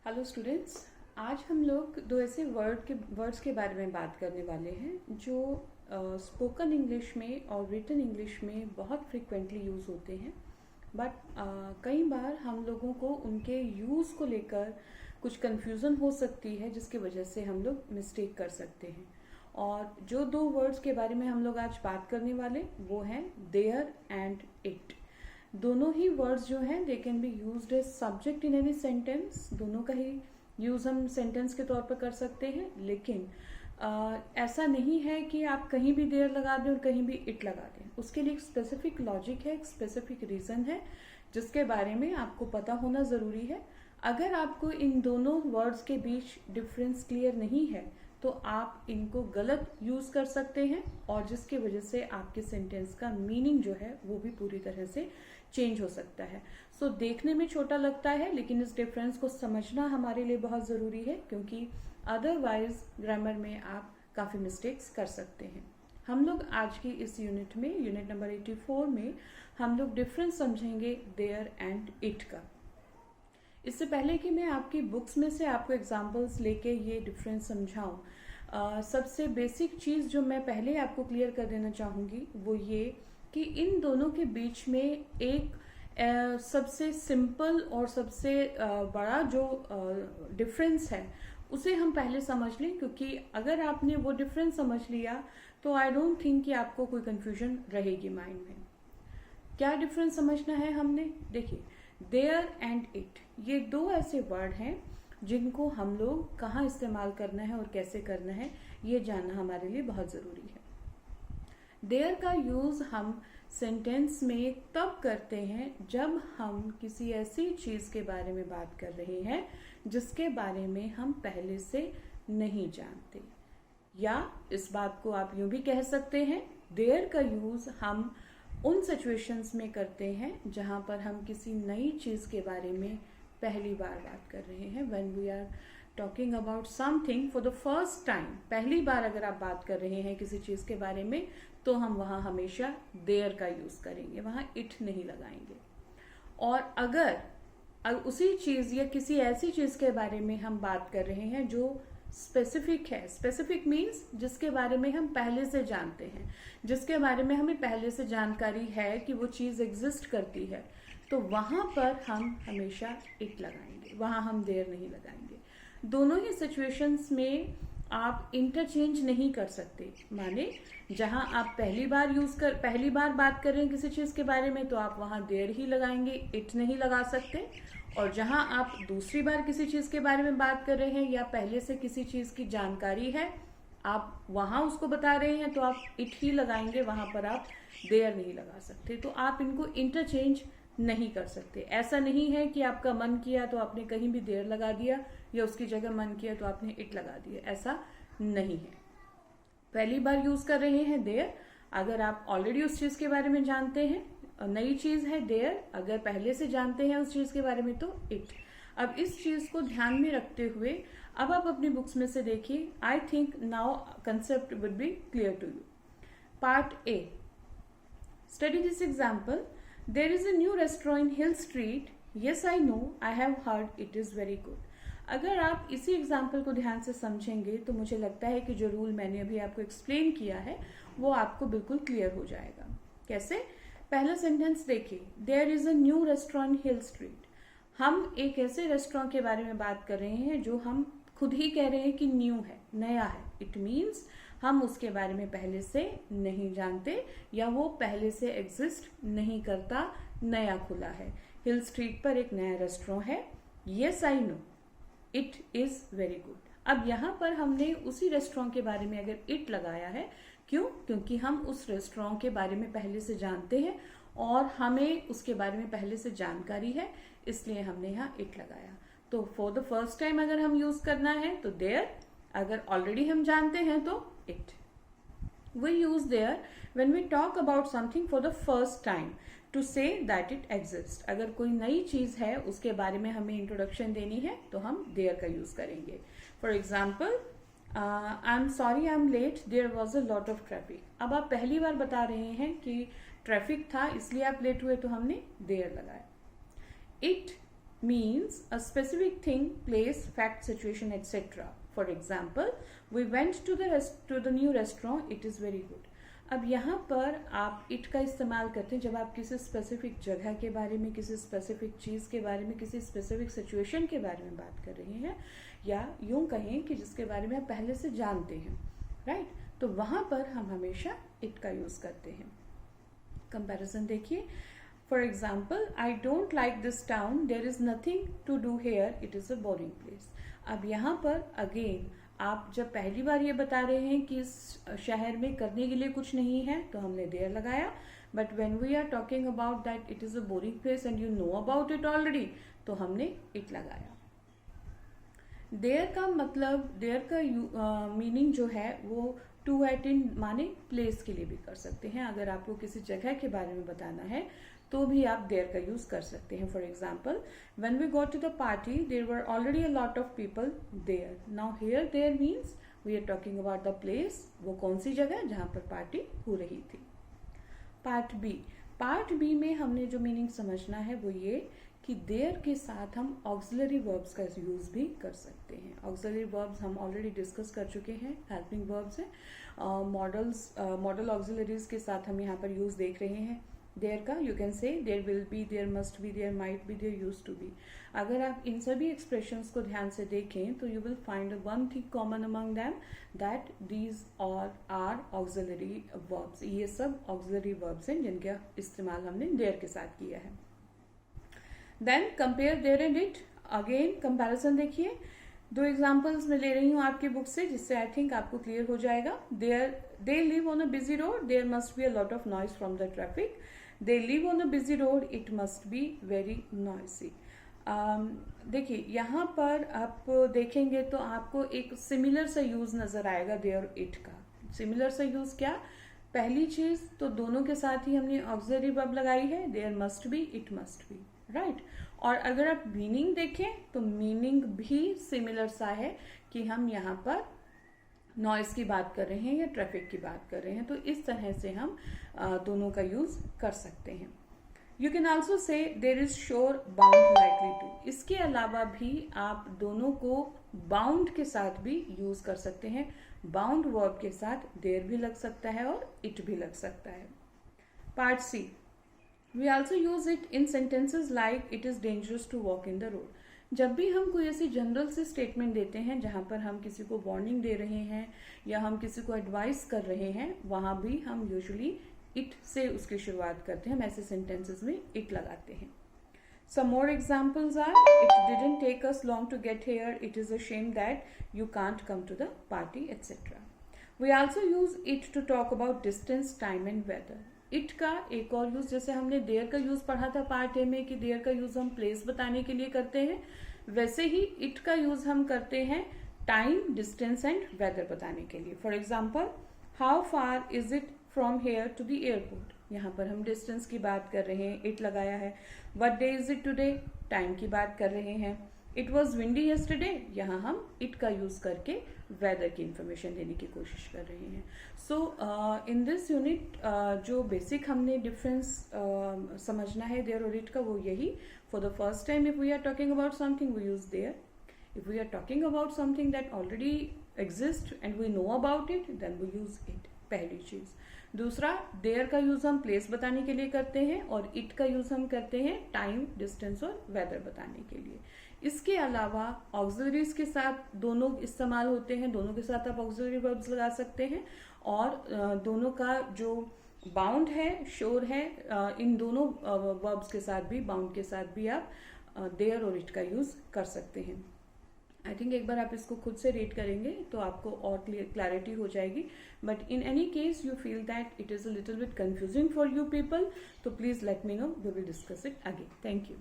Hello students. आज हम लोग दो ऐसे वर्ड्स के बारे में बात करने वाले हैं जो स्पोकन इंग्लिश में और रिटन इंग्लिश में बहुत फ्रिक्वेंटली यूज़ होते हैं। बट कई बार हम लोगों को उनके यूज़ को लेकर कुछ कन्फ्यूज़न हो सकती है, जिसकी वजह से हम लोग मिस्टेक कर सकते हैं। और जो दो वर्ड्स के बारे में हम लोग आज बात करने वाले वो हैं देयर एंड इट। दोनों ही वर्ड्स जो हैं they can be used as subject in any sentence. दोनों का ही यूज हम सेंटेंस के तौर पर कर सकते हैं, लेकिन ऐसा नहीं है कि आप कहीं भी देयर लगा दें और कहीं भी इट लगा दें। उसके लिए एक स्पेसिफिक लॉजिक है, एक स्पेसिफिक रीजन है जिसके बारे में आपको पता होना ज़रूरी है। अगर आपको इन दोनों वर्ड्स के बीच डिफरेंस क्लियर नहीं है तो आप इनको गलत यूज़ कर सकते हैं, और जिसकी वजह से आपके सेंटेंस का मीनिंग जो है वो भी पूरी तरह से चेंज हो सकता है। सो देखने में छोटा लगता है, लेकिन इस डिफरेंस को समझना हमारे लिए बहुत ज़रूरी है, क्योंकि अदरवाइज ग्रामर में आप काफ़ी मिस्टेक्स कर सकते हैं। हम लोग आज की इस यूनिट में, यूनिट नंबर 84 में, हम लोग डिफरेंस समझेंगे देयर एंड इट का। इससे पहले कि मैं आपकी बुक्स में से आपको एग्जाम्पल्स लेके ये डिफरेंस समझाऊं, सबसे बेसिक चीज़ जो मैं पहले आपको क्लियर कर देना चाहूँगी वो ये कि इन दोनों के बीच में एक सबसे सिंपल और सबसे बड़ा जो डिफरेंस है उसे हम पहले समझ लें, क्योंकि अगर आपने वो डिफरेंस समझ लिया तो आई डोंट थिंक कि आपको कोई कंफ्यूजन रहेगी माइंड में। क्या डिफरेंस समझना है हमने? देखिए, देयर एंड इट, ये दो ऐसे वर्ड हैं जिनको हम लोग कहाँ इस्तेमाल करना है और कैसे करना है ये जानना हमारे लिए बहुत ज़रूरी है। देयर का यूज़ हम सेंटेंस में तब करते हैं जब हम किसी ऐसी चीज़ के बारे में बात कर रहे हैं जिसके बारे में हम पहले से नहीं जानते, या इस बात को आप यूँ भी कह सकते हैं, देयर का यूज़ हम उन सिचुएशंस में करते हैं जहाँ पर हम किसी नई चीज़ के बारे में पहली बार बात कर रहे हैं। When we are talking about something for the first time, पहली बार अगर आप बात कर रहे हैं किसी चीज़ के बारे में, तो हम वहाँ हमेशा देयर का यूज़ करेंगे, वहाँ इट नहीं लगाएंगे। और अगर उसी चीज़ या किसी ऐसी चीज़ के बारे में हम बात कर रहे हैं जो स्पेसिफिक है, स्पेसिफिक मीन्स जिसके बारे में हम पहले से जानते हैं, जिसके बारे में हमें पहले से जानकारी है कि वो चीज़ एग्जिस्ट करती है, तो वहाँ पर हम हमेशा इट लगाएंगे, वहाँ हम देयर नहीं लगाएंगे। दोनों ही सिचुएशंस में आप इंटरचेंज नहीं कर सकते। माने जहाँ आप पहली बार बात कर रहे हैं किसी चीज़ के बारे में तो आप वहाँ देयर ही लगाएंगे, इट नहीं लगा सकते। और जहाँ आप दूसरी बार किसी चीज़ के बारे में बात कर रहे हैं या पहले से किसी चीज़ की जानकारी है, आप वहाँ उसको बता रहे हैं, तो आप इट ही लगाएंगे, वहाँ पर आप देयर नहीं लगा सकते। तो आप इनको इंटरचेंज नहीं कर सकते। ऐसा नहीं है कि आपका मन किया तो आपने कहीं भी देयर लगा दिया, या उसकी जगह मन किया तो आपने इट लगा दिया, ऐसा नहीं है। पहली बार यूज कर रहे हैं देयर, अगर आप ऑलरेडी उस चीज के बारे में जानते हैं, नई चीज है देयर, अगर पहले से जानते हैं उस चीज के बारे में तो इट। अब इस चीज को ध्यान में रखते हुए अब आप अपनी बुक्स में से देखिए, I think now concept would be clear to you. Part A, study this example. There is a new restaurant in Hill Street. Yes, I know. I have heard it is very good. अगर आप इसी example को ध्यान से समझेंगे तो मुझे लगता है कि जो रूल मैंने अभी आपको एक्सप्लेन किया है वो आपको बिल्कुल क्लियर हो जाएगा। कैसे? पहला सेंटेंस देखिए, There is a new restaurant Hill Street. हम एक ऐसे रेस्टोरेंट के बारे में बात कर रहे हैं जो हम खुद ही कह रहे हैं कि न्यू है, नया है। इट मीन्स हम उसके बारे में पहले से नहीं जानते, या वो पहले से एग्जिस्ट नहीं करता, नया खुला है। हिल स्ट्रीट पर एक नया रेस्टोरेंट है। Yes I know it is very good. अब यहाँ पर हमने उसी रेस्टोरेंट के बारे में अगर इट लगाया है, क्यों? क्योंकि हम उस रेस्टोरेंट के बारे में पहले से जानते हैं और हमें उसके बारे में पहले से जानकारी है, इसलिए हमने यहाँ इट लगाया। तो फॉर द फर्स्ट टाइम अगर हम यूज करना है तो देयर, अगर ऑलरेडी हम जानते हैं तो it. We use there when we talk about something for the first time to say that it exists. अगर कोई नई चीज है उसके बारे में हमें इंट्रोडक्शन देनी है तो हम there का यूज करेंगे। For example, I'm sorry I'm late. There was a lot of traffic. अब आप पहली बार बता रहे हैं कि ट्रैफिक था इसलिए आप लेट हुए, तो हमने there लगाया। It means a specific thing, place, fact, situation, etc. For example, we went to the new restaurant, it is very good. अब यहाँ पर आप इट का इस्तेमाल करते हैं जब आप किसी स्पेसिफिक जगह के बारे में, किसी स्पेसिफिक चीज़ के बारे में, किसी स्पेसिफिक सिचुएशन के बारे में बात कर रहे हैं, या यूं कहें कि जिसके बारे में आप पहले से जानते हैं, राइट? तो वहाँ पर हम हमेशा इट का यूज़ करते हैं। कंपैरिजन देखिए, for example, I don't like this town, there is nothing to do here, it is a boring place. अब यहाँ पर अगेन आप जब पहली बार ये बता रहे हैं कि इस शहर में करने के लिए कुछ नहीं है तो हमने देयर लगाया, but when we are talking about that it is a boring place and you know about it already, तो हमने इट लगाया। देयर का मतलब, देयर का मीनिंग जो है वो टू एट इन माने प्लेस के लिए भी कर सकते हैं। अगर आपको किसी जगह के बारे में बताना है तो भी आप देयर का यूज कर सकते हैं। For example, when we got to the party there were already a lot of people there. Now here there means we are talking about the place, वो कौन सी जगह जहां पर पार्टी हो रही थी। पार्ट बी, पार्ट बी में हमने जो मीनिंग समझना है वो ये कि देयर के साथ हम ऑक्सिलरी वर्ब्स का यूज भी कर सकते हैं। ऑक्सिलरी वर्ब्स हम ऑलरेडी डिस्कस कर चुके हैं, हेल्पिंग वर्ब्स हैं। मॉडल ऑक्सिलरीज के साथ हम यहाँ पर यूज देख रहे हैं देयर का। You can say there will be, there must be, there might be, there used to be. अगर आप इन सभी एक्सप्रेशंस को ध्यान से देखें तो you will find one thing common among them, that these all are auxiliary verbs. ये सब ऑक्सिलरी वर्ब्स हैं जिनका इस्तेमाल हमने देयर के साथ किया है। Then compare there and it, again comparison देखिए। दो एग्जाम्पल्स मैं ले रही हूँ आपकी बुक से जिससे आई थिंक आपको क्लियर हो जाएगा। They live on a busy road, there must be a lot of noise from the traffic. They live on a busy road, it must be very noisy. देखिए यहाँ पर आप देखेंगे तो आपको एक सिमिलर सा यूज नजर आएगा देयर इट का। सिमिलर सा यूज क्या? पहली चीज तो दोनों के साथ ही हमने ऑक्सिलरी वर्ब लगाई है, there must be, it must be, right. और अगर आप मीनिंग देखें तो मीनिंग भी सिमिलर सा है कि हम यहाँ पर नॉइज की बात कर रहे हैं या ट्रैफिक की बात कर रहे हैं, तो इस तरह से हम दोनों का यूज कर सकते हैं। You can also say there is sure, bound, likely to. इसके अलावा भी आप दोनों को बाउंड के साथ भी यूज कर सकते हैं। बाउंड वर्ब के साथ देर भी लग सकता है और इट भी लग सकता है। Part C, we also use it in sentences like it is dangerous to walk in the road. जब भी हम कोई ऐसी जनरल सी स्टेटमेंट देते हैं जहां पर हम किसी को वार्निंग दे रहे हैं या हम किसी को एडवाइस कर रहे हैं, वहां भी हम यूजुअली इट से उसकी शुरुआत करते हैं। हम ऐसे सेंटेंसेस में इट लगाते हैं। Some more examples are, it didn't take us long to get here, it is a shame that you can't come to the party, etc. We also use it to talk about distance, time and weather. It का एक और use, जैसे हमने there का use पढ़ा था part A में कि देयर का यूज हम प्लेस बताने के लिए करते हैं, वैसे ही इट का यूज हम करते हैं टाइम, डिस्टेंस एंड वेदर बताने के लिए। For example, how far is it from here to the airport. यहाँ पर हम डिस्टेंस की बात कर रहे हैं, इट लगाया है। What day is it today, time की बात कर रहे हैं। इट वॉज विंडी यस्टरडे, यहाँ हम इट का यूज करके वेदर की इंफॉर्मेशन देने की कोशिश कर रहे हैं। सो इन दिस यूनिट जो बेसिक हमने डिफरेंस समझना है देयर और इट का, वो यही। For the first time, if we are talking about something we use there, if we are talking about something that already exist and we know about it, then we use it, पहली चीज। दूसरा, there का use हम place बताने के लिए करते हैं और इट का यूज हम करते हैं टाइम, डिस्टेंस और वेदर बताने के लिए। इसके अलावा ऑक्सिलरीज के साथ दोनों इस्तेमाल होते हैं, दोनों के साथ आप ऑक्सिलरी वर्ब्स लगा सकते हैं। और दोनों का जो बाउंड है, श्योर है, इन दोनों वर्ब्स के साथ भी, बाउंड के साथ भी आप देयर और इट का यूज कर सकते हैं। आई थिंक एक बार आप इसको खुद से रीड करेंगे तो आपको और क्लैरिटी हो जाएगी। But in any case you feel that it is a little bit confusing for you people, तो please let me know, we will discuss it again. Thank you.